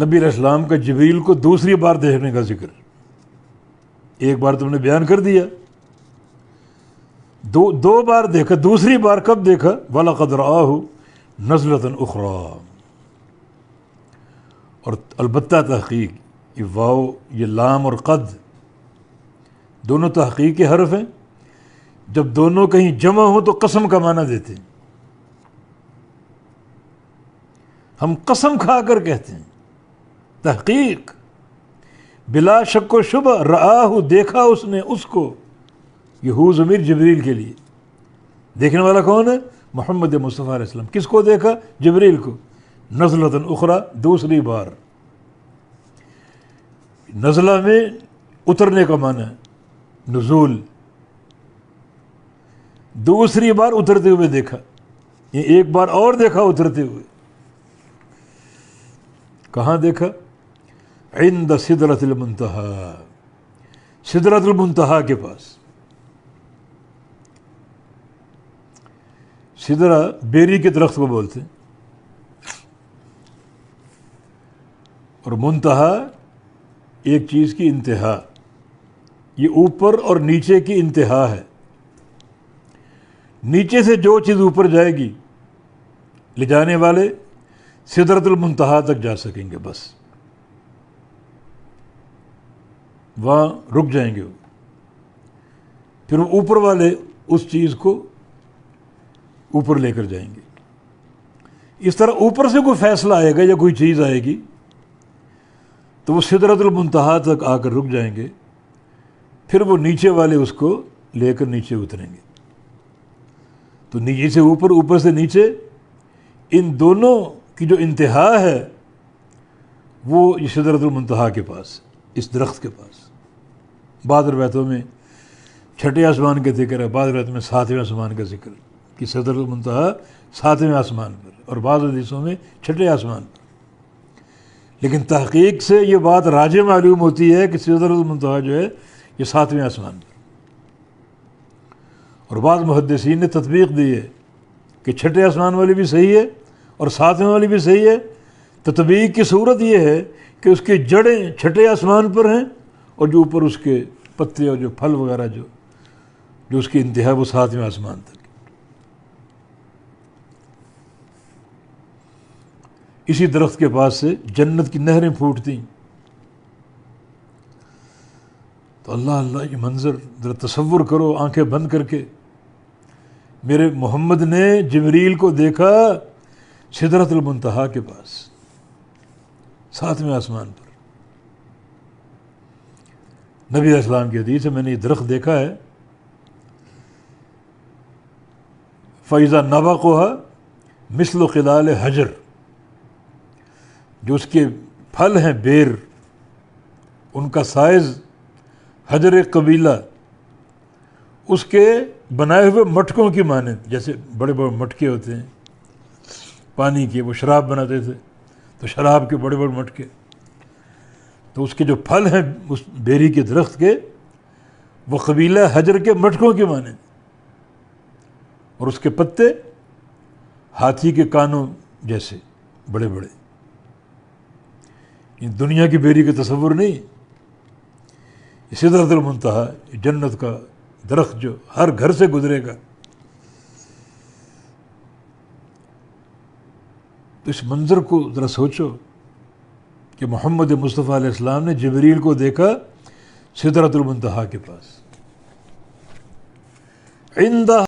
نبی علیہ السلام کا جبریل کو دوسری بار دیکھنے کا ذکر، ایک بار تم نے بیان کر دیا، دو بار دیکھا، دوسری بار کب دیکھا؟ وَلَقَدْ رَآهُ نَزْلَةً أُخْرَىٰ، اور البتہ تحقیق، یہ واو یہ لام اور قد دونوں تحقیق کے حرف ہیں، جب دونوں کہیں جمع ہوں تو قسم کا معنی دیتے ہیں، ہم قسم کھا کر کہتے ہیں تحقیق، بلا شک و شبہ، رآہ دیکھا اس نے اس کو، یہ ہو ضمیر جبریل کے لیے، دیکھنے والا کون ہے؟ محمد مصطفیٰ علیہ السلام۔ کس کو دیکھا؟ جبریل کو، نزلۃ اخری، دوسری بار۔ نزلہ میں اترنے کا معنی ہے نزول، دوسری بار اترتے ہوئے دیکھا، یہ ایک بار اور دیکھا اترتے ہوئے۔ کہاں دیکھا؟ عند سدرۃ المنتہا، سدرۃ المنتہا کے پاس۔ سدرہ بیری کے درخت کو بولتے ہیں، اور منتہا ایک چیز کی انتہا، یہ اوپر اور نیچے کی انتہا ہے، نیچے سے جو چیز اوپر جائے گی لے جانے والے سدرۃ المنتہا تک جا سکیں گے، بس وہاں رک جائیں گے وہ، پھر وہ اوپر والے اس چیز کو اوپر لے کر جائیں گے۔ اس طرح اوپر سے کوئی فیصلہ آئے گا یا کوئی چیز آئے گی تو وہ سدرۃ المنتہا تک آ کر رک جائیں گے، پھر وہ نیچے والے اس کو لے کر نیچے اتریں گے۔ تو نیچے سے اوپر، اوپر سے نیچے، ان دونوں کی جو انتہا ہے وہ یہ سدرۃ المنتہا کے پاس، اس درخت کے پاس۔ بعض روایتوں میں چھٹے آسمان کا ذکر ہے، بعض روایتوں میں ساتویں آسمان کا ذکر ہے کہ سدرۃ المنتہا ساتویں آسمان پر، اور بعض حدیثوں میں چھٹے آسمان پر۔ لیکن تحقیق سے یہ بات راجح معلوم ہوتی ہے کہ سدرۃ المنتہا جو ہے یہ ساتویں آسمان پر، اور بعض محدثین نے تطبیق دی ہے کہ چھٹے آسمان والی بھی صحیح ہے اور ساتویں والی بھی صحیح ہے۔ تطبیق کی صورت یہ ہے کہ اس کی جڑیں چھٹے آسمان پر ہیں، اور جو اوپر اس کے پتے اور جو پھل وغیرہ جو اس کی انتہا وہ ساتویں آسمان تک۔ اسی درخت کے پاس سے جنت کی نہریں پھوٹتی، تو اللہ اللہ، یہ منظر ذرا تصور کرو آنکھیں بند کر کے، میرے محمد نے جبریل کو دیکھا سدرۃ المنتہا کے پاس، ساتویں آسمان پر۔ نبی علیہ السلام کی حدیث ہے، میں نے یہ درخت دیکھا ہے، فَإِذَا نَبَقُهَا مِثْلُ خِلَالِ حجر، جو اس کے پھل ہیں بیر، ان کا سائز حجر قبیلہ، اس کے بنائے ہوئے مٹکوں کی مانند، جیسے بڑے بڑے مٹکے ہوتے ہیں پانی کے، وہ شراب بناتے تھے تو شراب کے بڑے بڑے مٹکے، تو اس کے جو پھل ہیں اس بیری کے درخت کے، وہ قبیلہ حجر کے مٹکوں کی مانند، اور اس کے پتے ہاتھی کے کانوں جیسے بڑے بڑے۔ ان دنیا کی بیری کا تصور نہیں، یہ سدرۃ المنتہا، جنت کا درخت جو ہر گھر سے گزرے گا۔ تو اس منظر کو ذرا سوچو کہ محمد مصطفیٰ علیہ السلام نے جبریل کو دیکھا سدرۃ المنتہا کے پاس، عندہ